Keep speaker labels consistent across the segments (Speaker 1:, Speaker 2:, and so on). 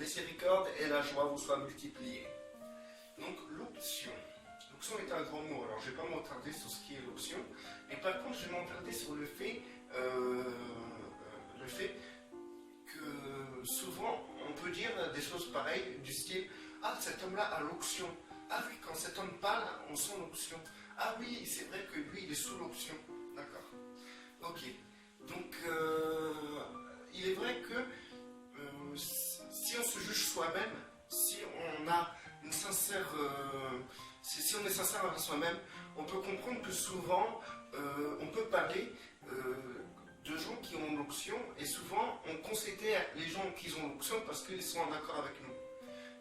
Speaker 1: miséricorde et la joie vous soient multipliées. Donc l'option. L'option est un grand mot, alors je ne vais pas m'attarder sur ce qui est l'option, mais par contre je vais m'attarder sur le fait que souvent on peut dire des choses pareilles du style « Ah, cet homme-là a l'option. Ah oui, quand cet homme parle, on sent l'option. Ah oui, c'est vrai que lui, il est sous l'option. » D'accord. Ok. Donc, il est vrai que si on se juge soi-même, si on a une sincère... si on est sincère avec soi-même, on peut comprendre que souvent, on peut parler de gens qui ont l'option, et souvent, on considère les gens qui ont l'option parce qu'ils sont en accord avec nous.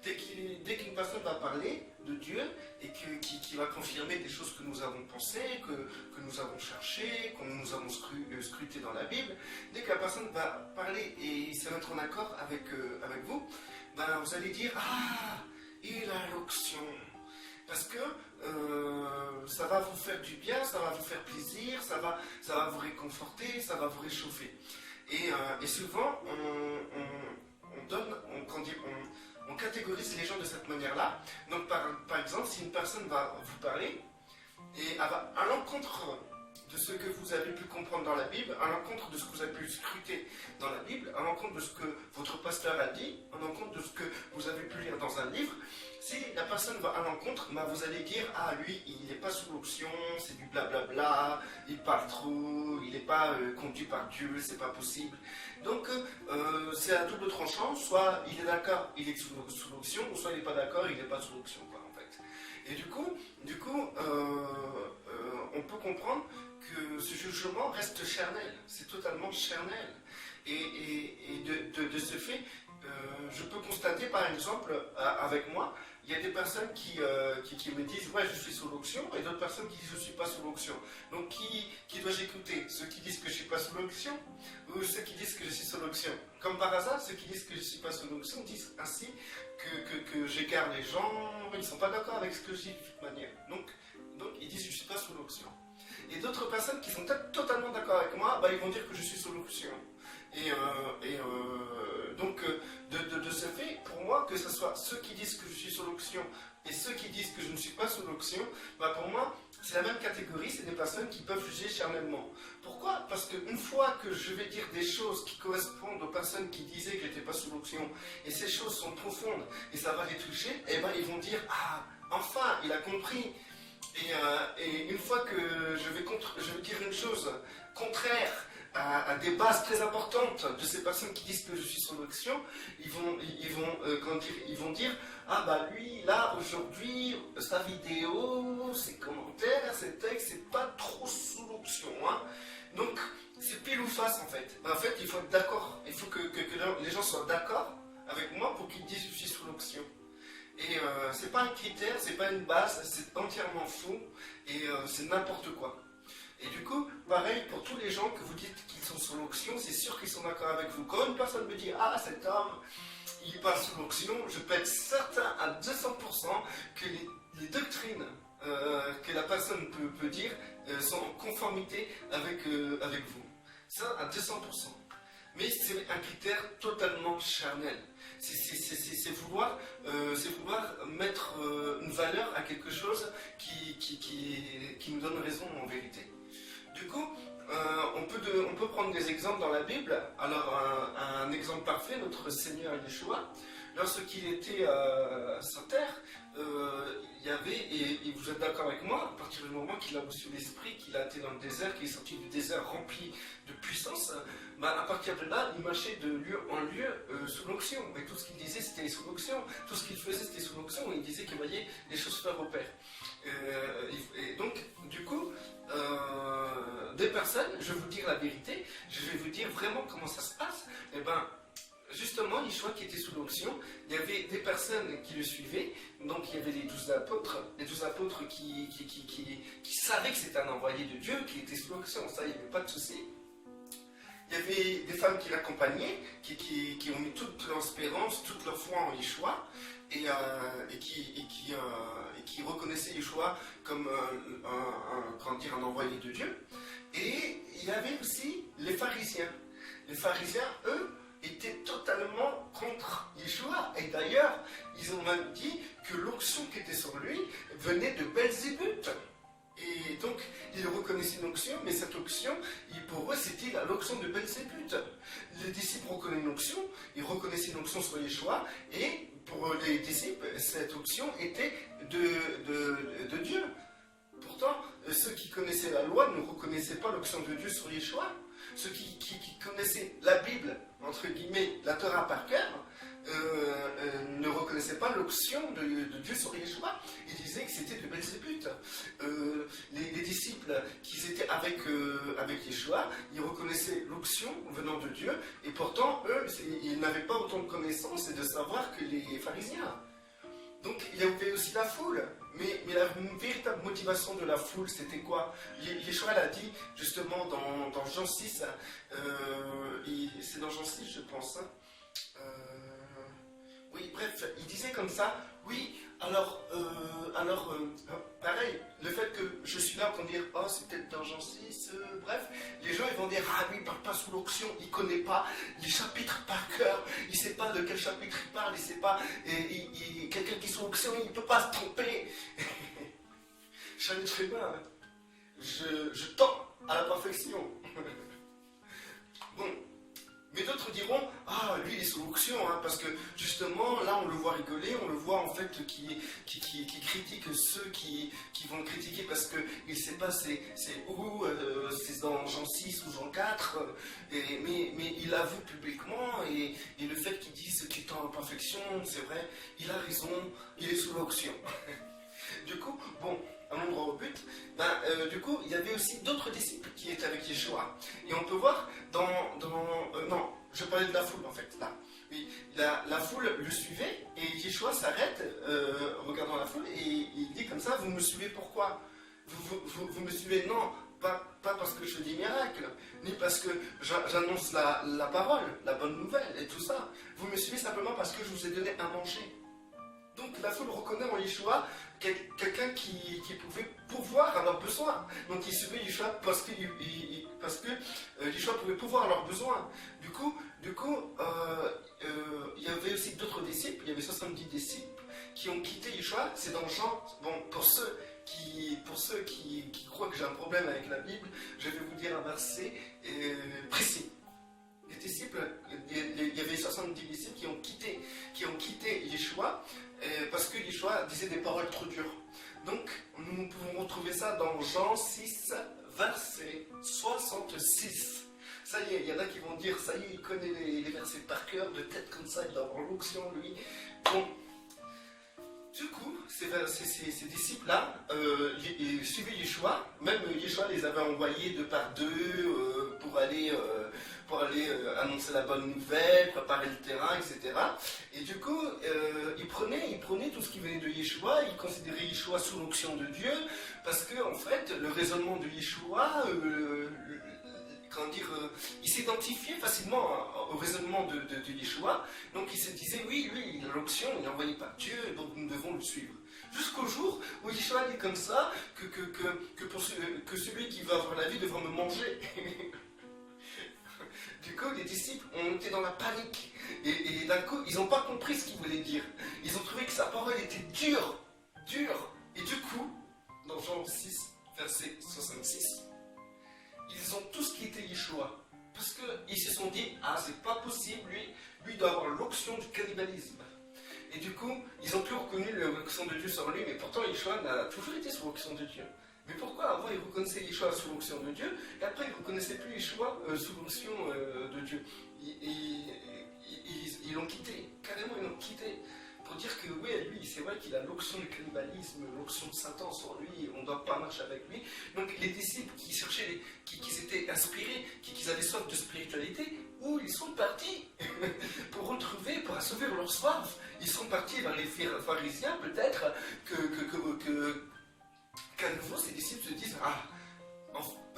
Speaker 1: Dès qu'une personne va parler de Dieu et qui va confirmer des choses que nous avons pensées, que nous avons cherchées, que nous avons scrutées dans la Bible, dès que la personne va parler et se mettre en accord avec vous, ben vous allez dire « Ah, il a l'option ». Parce que ça va vous faire du bien, ça va vous faire plaisir, ça va vous réconforter, ça va vous réchauffer. Et souvent, on catégorise les gens de cette manière-là. Donc par exemple, si une personne va vous parler, et elle va à l'encontre de ce que vous avez pu comprendre dans la Bible, à l'encontre de ce que vous avez pu scruter dans la Bible, à l'encontre de ce que votre pasteur a dit, à l'encontre de ce que vous avez pu lire dans un livre, si la personne va à l'encontre, bah vous allez dire « Ah, lui, il n'est pas sous l'option, c'est du blablabla, il parle trop, il n'est pas conduit par Dieu, c'est pas possible. » Donc, c'est à double tranchant, soit il est d'accord, il est sous l'option, ou soit il n'est pas d'accord, il n'est pas sous l'option, quoi, en fait. Et du coup on peut comprendre que ce jugement reste charnel, c'est totalement charnel. Et de ce fait, je peux constater par exemple avec moi, il y a des personnes qui me disent « Ouais, je suis sous l'option » et d'autres personnes qui disent « Je ne suis pas sous l'option ». Donc qui dois-je écouter? Ceux qui disent que je ne suis pas sous l'option ou ceux qui disent que je suis sous l'option? Comme par hasard, ceux qui disent que je ne suis pas sous l'option disent ainsi que j'écarte les gens, ils ne sont pas d'accord avec ce que je dis de toute manière. Donc ils disent « Je ne suis pas sous l'option ». Et d'autres personnes qui sont totalement d'accord avec moi, bah, ils vont dire que je suis sous l'option. Donc, de ce fait, pour moi, que ce soit ceux qui disent que je suis sous l'option et ceux qui disent que je ne suis pas sous l'option, bah, pour moi, c'est la même catégorie, c'est des personnes qui peuvent juger charnellement. Pourquoi? Parce qu'une fois que je vais dire des choses qui correspondent aux personnes qui disaient que je n'étais pas sous l'option, et ces choses sont profondes, et ça va les toucher, et ben ils vont dire « Ah, enfin, il a compris !» Et une fois que je vais dire une chose contraire à des bases très importantes de ces personnes qui disent que je suis sous l'option, ils vont dire « Ah bah lui, là, aujourd'hui, sa vidéo, ses commentaires, ses textes, c'est pas trop sous l'option. Hein. » Donc, c'est pile ou face en fait. En fait, il faut être d'accord. Il faut que les gens soient d'accord avec moi pour qu'ils disent que je suis sous l'option. Et c'est pas un critère, c'est pas une base, c'est entièrement faux et c'est n'importe quoi. Et du coup, pareil pour tous les gens que vous dites qu'ils sont sous l'option, c'est sûr qu'ils sont d'accord avec vous. Quand une personne me dit « Ah, cet homme, il passe sous l'option », je peux être certain à 200% que les doctrines que la personne peut dire sont en conformité avec vous. Ça, à 200%. Mais c'est un critère totalement charnel. C'est vouloir mettre une valeur à quelque chose qui nous donne raison en vérité. Du coup, on peut prendre des exemples dans la Bible. Alors, un exemple parfait, notre Seigneur Yeshua, lorsqu'il était sur terre, il y avait, et vous êtes d'accord avec moi, à partir du moment qu'il a reçu l'Esprit, qu'il a été dans le désert, qu'il est sorti du désert rempli de puissance, à partir de là, il marchait de lieu en lieu sous l'onction. Et tout ce qu'il disait, c'était sous l'onction. Tout ce qu'il faisait, c'était sous l'onction. Et il disait qu'il voyait les choses faire au Père. Et donc, du coup, des personnes, je vais vous dire la vérité, je vais vous dire vraiment comment ça se passe. Et ben, justement, Yeshua qui était sous l'onction, il y avait des personnes qui le suivaient, donc il y avait les 12 apôtres qui savaient que c'était un envoyé de Dieu, qui était sous l'onction, ça, il n'y avait pas de souci. Il y avait des femmes qui l'accompagnaient, qui ont mis toute leur espérance, toute leur foi en Yeshua, et qui reconnaissaient Yeshua comme un envoyé de Dieu. Et il y avait aussi les pharisiens. Les pharisiens, eux, étaient totalement contre Yeshua l'onction de Belzébuth. Les disciples reconnaissaient une onction, ils reconnaissaient une onction sur Yeshua, et pour les disciples, cette onction était de Dieu. Pourtant, ceux qui connaissaient la loi ne reconnaissaient pas l'onction de Dieu sur Yeshua. Ceux qui connaissaient la Bible, entre guillemets, la Torah par cœur, ne reconnaissaient pas l'onction de Dieu sur Yeshua. Ils disaient que c'était de Belzébuth. Les disciples qui étaient avec Yeshua, ils reconnaissaient l'onction venant de Dieu, et pourtant, eux, ils n'avaient pas autant de connaissances et de savoir que les pharisiens. Donc il y avait aussi la foule, mais la véritable motivation de la foule, c'était quoi? Yeshua l'a dit justement dans Jean 6, c'est dans Jean 6 je pense, hein. Oui, bref, il disait comme ça, oui, alors, pareil, le fait que je suis là pour dire, oh, c'est peut-être dans Jean 6, bref, les gens ils vont dire, ah lui, il ne parle pas sous l'onction, il ne connaît pas les chapitres par cœur, il ne sait pas de quel chapitre il parle, il ne sait pas, quelqu'un qui est sous l'onction, il ne peut pas se tromper. Je suis un être humain, je tends à la perfection. Bon. Mais d'autres diront, ah, lui il est sous l'onction, hein, parce que justement, là on le voit rigoler, on le voit en fait qui critique ceux qui vont le critiquer parce qu'il ne sait pas c'est où, c'est dans Jean 6 ou Jean 4, mais il avoue publiquement, et le fait qu'il dise qu'il tend à la perfection, c'est vrai, il a raison, il est sous l'onction. Du coup, bon, allons droit au but, du coup, il y avait aussi d'autres disciples qui étaient avec Yeshua. Et on peut voir non, je parlais de la foule en fait, là. Oui, la foule le suivait, et Yeshua s'arrête, regardant la foule, et il dit comme ça, vous me suivez pourquoi? Vous me suivez, non, pas parce que je fais des miracles, ni parce que j'annonce la parole, la bonne nouvelle, et tout ça. Vous me suivez simplement parce que je vous ai donné à manger. Donc la foule reconnaît en Yeshua quelqu'un qui pouvait pourvoir à leurs besoins. Donc ils suivaient Yeshua parce que Yeshua pouvait pourvoir à leurs besoins. Du coup, il y avait aussi d'autres disciples, il y avait 70 disciples qui ont quitté Yeshua. C'est dans Jean, bon, pour ceux qui croient que j'ai un problème avec la Bible, je vais vous dire un verset précis. Les disciples, il y avait 70 disciples qui ont quitté Yeshua parce que Yeshua disait des paroles trop dures. Donc, nous pouvons retrouver ça dans Jean 6, verset 66. Ça y est, il y en a qui vont dire, ça y est, il connaît les versets par cœur, de tête comme ça, il doit avoir l'onction, lui. Bon. Du coup, ces disciples-là suivaient Yeshua, même Yeshua les avait envoyés deux par deux pour aller annoncer la bonne nouvelle, préparer le terrain, etc. Et du coup, ils prenaient tout ce qui venait de Yeshua, ils considéraient Yeshua sous l'onction de Dieu, parce que en fait, le raisonnement de Yeshua, il s'identifiait facilement au raisonnement de Yeshua, donc il se disait, oui, lui, il a l'onction, il est envoyé par Dieu, donc nous devons le suivre. Jusqu'au jour où Yeshua dit comme ça, que celui qui va avoir la vie devra me manger. Du coup, les disciples ont été dans la panique, et d'un coup, ils n'ont pas compris ce qu'il voulait dire. Ils ont trouvé que sa parole était dure, et du coup, dans Jean 6, verset 66, ils ont tous quitté Yeshua. Parce qu'ils se sont dit, ah, c'est pas possible, lui doit avoir l'onction du cannibalisme. Et du coup, ils ont plus reconnu l'onction de Dieu sur lui, mais pourtant Yeshua a toujours été sous l'onction de Dieu. Mais pourquoi avant ils reconnaissaient Yeshua sous l'onction de Dieu, et après ils ne reconnaissaient plus Yeshua sous l'onction de Dieu? Ils l'ont quitté, carrément ils l'ont quitté. Pour dire que oui, lui, c'est vrai qu'il a l'onction du cannibalisme, l'onction de Satan sur lui, on ne doit pas marcher avec lui. Donc les disciples qui cherchaient, qui s'étaient inspirés, qui avaient soif de spiritualité, où ils sont partis pour assouvir leur soif. Ils sont partis vers les pharisiens, peut-être qu'à nouveau ces disciples se disent, ah,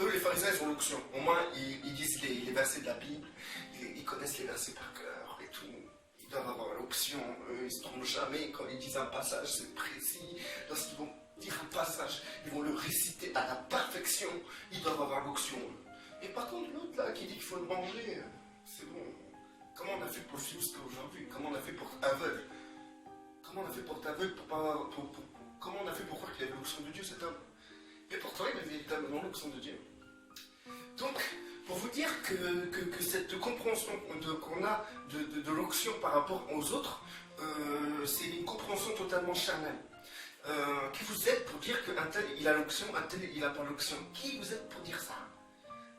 Speaker 1: eux les pharisiens ils ont l'onction, au moins ils disent les versets de la Bible, ils connaissent les versets par cœur et tout. Ils doivent avoir l'option, ils ne se trompent jamais quand ils disent un passage, c'est précis. Lorsqu'ils vont dire un passage, ils vont le réciter à la perfection, ils doivent avoir l'option. Et par contre, l'autre là qui dit qu'il faut le manger, c'est bon. Comment on a fait pour le jusqu'à aujourd'hui? Comment on a fait pour aveugle? Comment on a fait pour t'aveugle comment on a fait pour croire qu'il avait l'option de Dieu cet homme? Et pourtant, il avait véritablement l'option de Dieu. Donc, Pour vous dire que cette compréhension qu'on a de l'onction par rapport aux autres, c'est une compréhension totalement charnelle. Qui vous êtes pour dire qu'un tel il a l'onction, un tel il n'a pas l'onction? Qui vous êtes pour dire ça?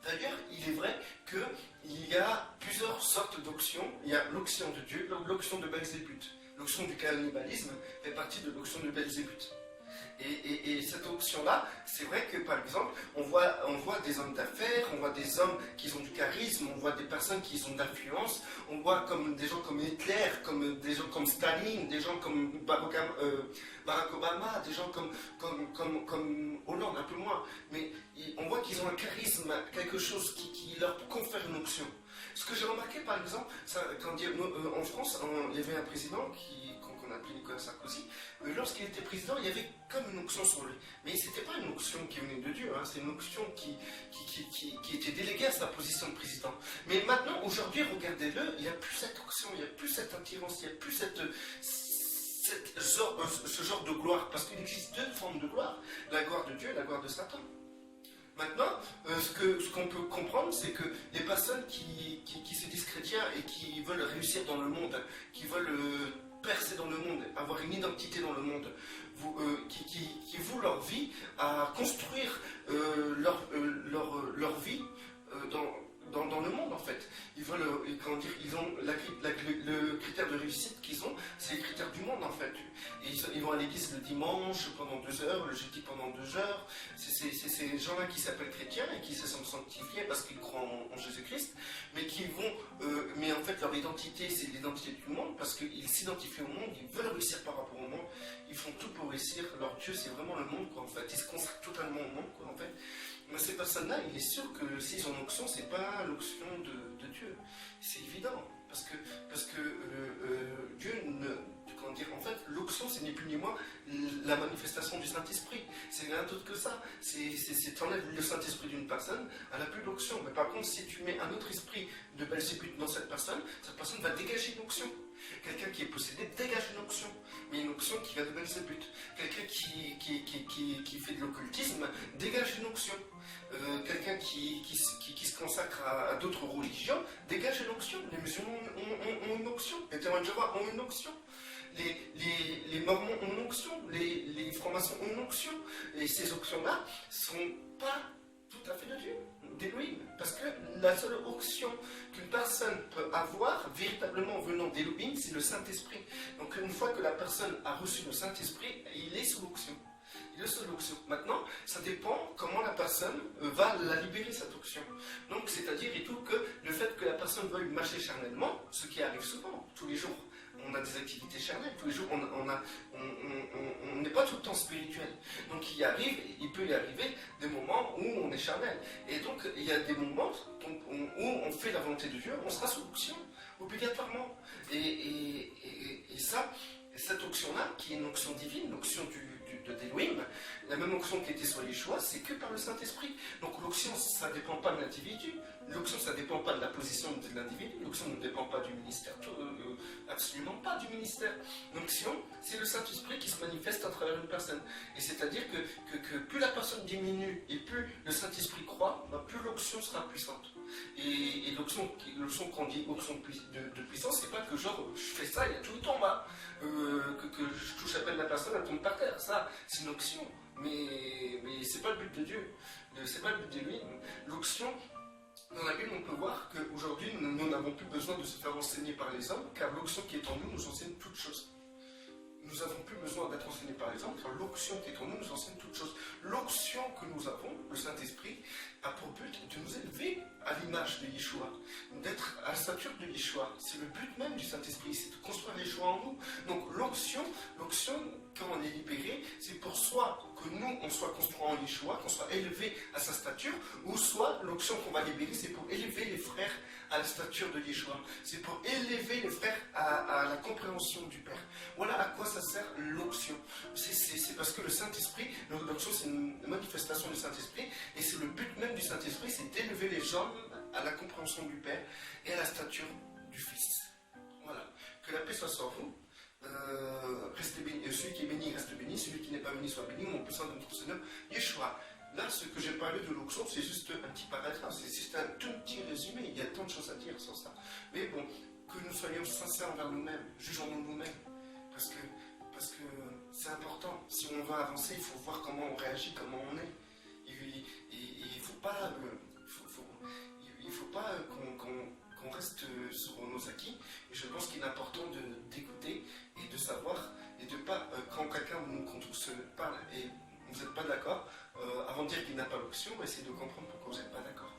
Speaker 1: D'ailleurs, il est vrai qu'il y a plusieurs sortes d'onction. Il y a l'onction de Dieu, l'onction de Belzébuth. L'onction du cannibalisme fait partie de l'onction de Belzébuth. Et cette option-là, c'est vrai que par exemple, on voit des hommes d'affaires, on voit des hommes qui ont du charisme, on voit des personnes qui ont d'influence, on voit des gens comme Hitler, des gens comme Staline, des gens comme Barack Obama, des gens comme Hollande, un peu moins. Mais on voit qu'ils ont un charisme, quelque chose qui leur confère une option. Ce que j'ai remarqué par exemple, en France, il y avait un président qu'on appelait Nicolas Sarkozy. Lorsqu'il était président, il y avait comme une onction sur lui. Mais ce n'était pas une onction qui venait de Dieu, c'est une onction qui était déléguée à sa position de président. Mais maintenant, aujourd'hui, regardez-le, il n'y a plus cette onction, il n'y a plus cette attirance, il n'y a plus ce genre de gloire. Parce qu'il existe deux formes de gloire, la gloire de Dieu et la gloire de Satan. Maintenant, ce qu'on peut comprendre, c'est que les personnes qui se disent chrétiens et qui veulent réussir dans le monde, qui veulent percer dans le monde, avoir une identité dans le monde, qui vouent leur vie à construire leur vie dans le monde en fait. Ils veulent, ils ont le critère de réussite qu'ils ont, c'est les critères du monde en fait. Et ils vont à l'église le dimanche pendant 2 heures, le jeudi pendant 2 heures. C'est ces gens-là qui s'appellent chrétiens et qui se sont sanctifiés parce qu'ils croient en Jésus-Christ, mais qui vont, mais en fait leur identité c'est l'identité du monde parce qu'ils s'identifient au monde, ils veulent réussir par rapport au monde, ils font tout pour réussir. Leur Dieu c'est vraiment le monde quoi en fait. Ils se consacrent totalement au monde quoi en fait. Mais ces personnes-là, il est sûr que s'ils ont l'onction, c'est pas l'onction de Dieu. C'est évident. Parce que Dieu comment dire, en fait, l'onction, c'est ni plus ni moins la manifestation du Saint-Esprit. C'est rien d'autre que ça. C'est t'enlèves le Saint-Esprit d'une personne, elle n'a plus d'onction. Mais par contre, si tu mets un autre esprit de Belzébuth dans cette personne va dégager une onction. Quelqu'un qui est possédé dégage une onction, mais une onction qui vient de Belzébuth. Quelqu'un qui fait de l'occultisme dégage une onction. Quelqu'un qui se consacre à d'autres religions dégage une onction. Les musulmans ont une onction, les témoins de Jéhovah ont une onction. Les mormons ont une onction, les francs-maçons ont une onction. Et ces onction-là ne sont pas tout à fait de Dieu, d'Élohim. Parce que la seule onction qu'une personne peut avoir, véritablement venant d'Élohim, c'est le Saint-Esprit. Donc une fois que la personne a reçu le Saint-Esprit, il est sous l'onction. Il est sous l'onction. Maintenant, ça dépend comment la personne va la libérer, cette onction. Donc, c'est-à-dire et tout que le fait que la personne veuille marcher charnellement, ce qui arrive souvent, tous les jours, on a des activités charnelles, tous les jours on n'est pas tout le temps spirituel. Donc il peut y arriver des moments où on est charnel. Et donc il y a des moments où on fait la volonté de Dieu, on sera sous l'onction, obligatoirement. Et ça, cette onction-là, qui est une onction divine, l'onction d'Élohim, la même onction qui était sur Yeshua, c'est que par le Saint-Esprit. Donc l'onction, ça ne dépend pas de l'individu. L'onction, ça ne dépend pas de la position de l'individu. L'onction ne dépend pas du ministère, absolument pas du ministère. L'onction, c'est le Saint-Esprit qui se manifeste à travers une personne. Et c'est-à-dire que plus la personne diminue et plus le Saint-Esprit croît, plus l'onction sera puissante. Et l'onction qu'on dit onction de puissance, c'est pas que genre je fais ça, il y a tout le temps là, que je touche à peine la personne, elle tombe par terre. Ça, c'est une onction. Mais c'est pas le but de Dieu. C'est pas le but de lui. L'onction, dans la Bible, on peut voir qu'aujourd'hui, nous n'avons plus besoin de se faire enseigner par les hommes, car l'onction qui est en nous nous enseigne toutes choses. Nous n'avons plus besoin d'être enseignés par les hommes, car l'onction qui est en nous nous enseigne toutes choses. L'onction que nous avons, le Saint-Esprit, a pour but de nous élever à l'image de Yeshua, d'être à la stature de Yeshua. C'est le but même du Saint-Esprit, c'est de construire Yeshua en nous. Donc l'onction, quand on est libéré, c'est pour soit que nous, on soit construit en Yeshua, qu'on soit élevé à sa stature, ou soit l'onction qu'on va libérer, c'est pour élever les frères à la stature de Yeshua. C'est pour élever les frères à la compréhension du Père. Voilà à quoi ça sert l'onction. C'est parce que le Saint-Esprit, l'onction c'est une manifestation du Saint-Esprit, et c'est le but même du Saint-Esprit, c'est d'élever les gens à la compréhension du Père et à la stature du Fils. Voilà. Que la paix soit sur vous. Restez béni. Celui qui est béni reste béni, celui qui n'est pas béni soit béni. Mon puissant de notre Seigneur, Yeshua. Là, ce que j'ai parlé de l'onction, c'est juste un petit paragraphe, c'est juste un tout petit résumé. Il y a tant de choses à dire sur ça. Mais bon, que nous soyons sincères envers nous-mêmes, jugeons-nous nous-mêmes. Parce que c'est important. Si on veut avancer, il faut voir comment on réagit, comment on est. Il ne faut pas, qu'on reste sur nos acquis. Et je pense qu'il est important d'écouter et de savoir et de pas, quand quelqu'un contre se parle et vous n'êtes pas d'accord, avant de dire qu'il n'a pas l'option, essayez de comprendre pourquoi vous n'êtes pas d'accord.